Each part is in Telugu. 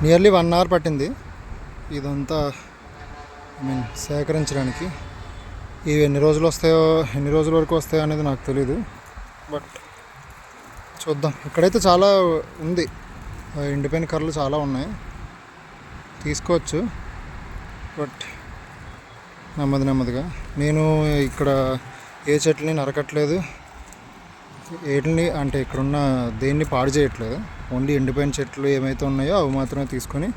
నియర్లీ 1 అవర్ పట్టింది ఇదంతా సేకరించడానికి. ఇవి ఎన్ని రోజులు వస్తాయో, ఎన్ని రోజుల వరకు వస్తాయో అనేది నాకు తెలీదు. బట్ చూద్దాం. ఇక్కడైతే చాలా ఉంది, ఎండిపోయిన కర్రలు చాలా ఉన్నాయి, తీసుకోవచ్చు. బట్ నెమ్మదిగా నేను ఇక్కడ ఏ చెట్లని నరకట్లేదు, ఏటిని అంటే ఇక్కడున్న దేన్ని పాడు చేయట్లేదు. ఓన్లీ ఎండిపోయిన చెట్లు ఏమైతే ఉన్నాయో అవి మాత్రమే తీసుకొని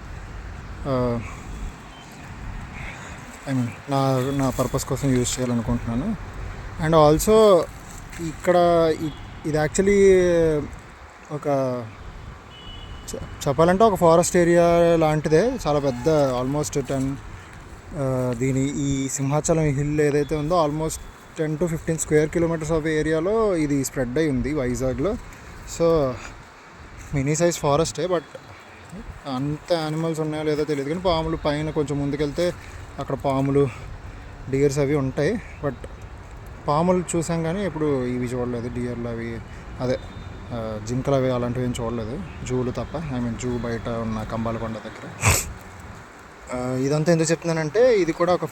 నా పర్పస్ కోసం యూజ్ చేయాలనుకుంటున్నాను. అండ్ ఆల్సో ఇక్కడ ఇది యాక్చువల్లీ ఒక చెప్పాలంటే ఒక ఫారెస్ట్ ఏరియా లాంటిదే, చాలా పెద్ద, ఆల్మోస్ట్ 10 ఈ సింహాచలం హిల్ ఏదైతే ఉందో almost 10 to 15 square kilometres of ఏరియాలో ఇది స్ప్రెడ్ అయి ఉంది వైజాగ్లో. సో మినీ సైజ్ ఫారెస్టే, బట్ అంత యానిమల్స్ ఉన్నాయో లేదో తెలియదు. కానీ పాములు పైన కొంచెం ముందుకెళ్తే అక్కడ పాములు, డియర్స్ అవి ఉంటాయి. బట్ పాములు చూసాం కానీ ఇప్పుడు ఇవి చూడలేదు, డియర్లు అవి, అదే జింకలు అవి అలాంటివి ఏం చూడలేదు, జూలు తప్ప. జూ బయట ఉన్న కంబాలకొండ దగ్గర. ఇదంతా ఎందుకు చెప్తున్నానంటే ఇది కూడా ఒక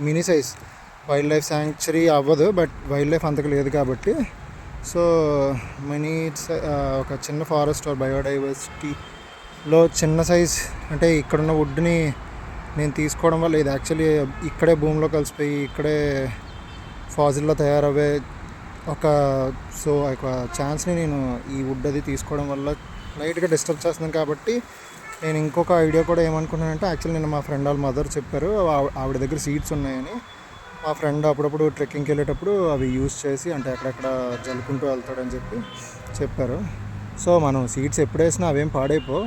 mini size wild life sanctuary అవ్వదు, బట్ వైల్డ్ లైఫ్ అంతకు లేదు కాబట్టి. సో ఒక చిన్న ఫారెస్ట్ ఆర్ బయోడైవర్సిటీలో చిన్న సైజ్, అంటే ఇక్కడున్న వుడ్ని నేను తీసుకోవడం వల్ల ఇది యాక్చువల్లీ ఇక్కడే భూమిలో కలిసిపోయి ఇక్కడే ఫాజిల్లో తయారయ్యే ఒక ఛాన్స్ని నేను ఈ వుడ్ అది తీసుకోవడం వల్ల లైట్గా డిస్టర్బ్ చేస్తున్నాను. కాబట్టి నేను ఇంకొక ఐడియా కూడా ఏమనుకున్నానంటే, యాక్చువల్లీ నేను మా ఫ్రెండ్ వాళ్ళ మదర్ చెప్పారు ఆవిడ దగ్గర సీడ్స్ ఉన్నాయని. మా ఫ్రెండ్ అప్పుడప్పుడు ట్రెక్కింగ్కి వెళ్ళేటప్పుడు అవి యూజ్ చేసి అంటే అక్కడక్కడ జల్లుకుంటూ వెళ్తాడని చెప్పారు. సో మనం సీడ్స్ ఎప్పుడు వేసినా అవేం పాడైపో,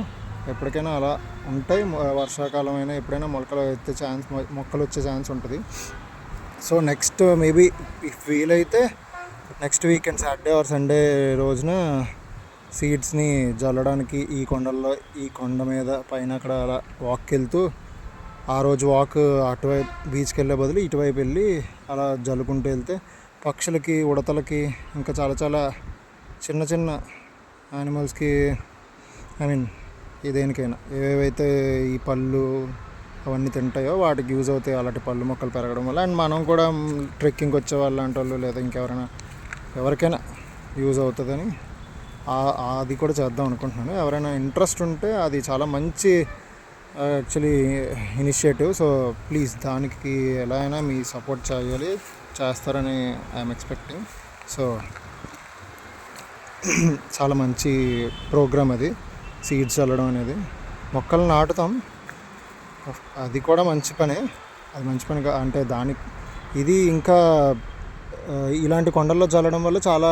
ఎప్పటికైనా అలా ఉంటాయి. వర్షాకాలం అయినా ఎప్పుడైనా మొక్కలు వచ్చే ఛాన్స్ ఉంటుంది. సో నెక్స్ట్ మేబీ ఇఫ్ వీలైతే next weekend Saturday or Sunday రోజున సీడ్స్ని జల్లడానికి ఈ కొండ మీద పైన అక్కడ అలా వాక్కి వెళ్తూ, ఆ రోజు వాక్ అటువైపు బీచ్కి వెళ్ళే బదులు ఇటువైపు వెళ్ళి అలా జల్లుకుంటూ వెళ్తే పక్షులకి, ఉడతలకి, ఇంకా చాలా చాలా చిన్న చిన్న యానిమల్స్కి, దేనికైనా ఏవేవైతే ఈ పళ్ళు అవన్నీ తింటాయో వాటికి యూజ్ అవుతాయి అలాంటి పళ్ళు మొక్కలు పెరగడం వల్ల. అండ్ మనం కూడా ట్రెక్కింగ్కి వచ్చే వాళ్ళంటి వాళ్ళు లేదా ఎవరికైనా యూజ్ అవుతుందని అది కూడా చేద్దాం అనుకుంటున్నాను. ఎవరైనా ఇంట్రెస్ట్ ఉంటే అది చాలా మంచి యాక్చువల్లీ ఇనిషియేటివ్. సో ప్లీజ్ దానికి ఎలా అయినా మీ సపోర్ట్ చేస్తారని ఐఎమ్ ఎక్స్పెక్టింగ్. సో చాలా మంచి ప్రోగ్రామ్ అది, సీడ్స్ చల్లడం అనేది. మొక్కలు నాటుతాం, అది కూడా మంచి పనే. అది మంచి పని అంటే ఇది ఇంకా ఇలాంటి కొండల్లో చల్లడం వల్ల చాలా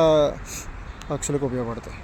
పక్షులకు ఉపయోగపడతాయి.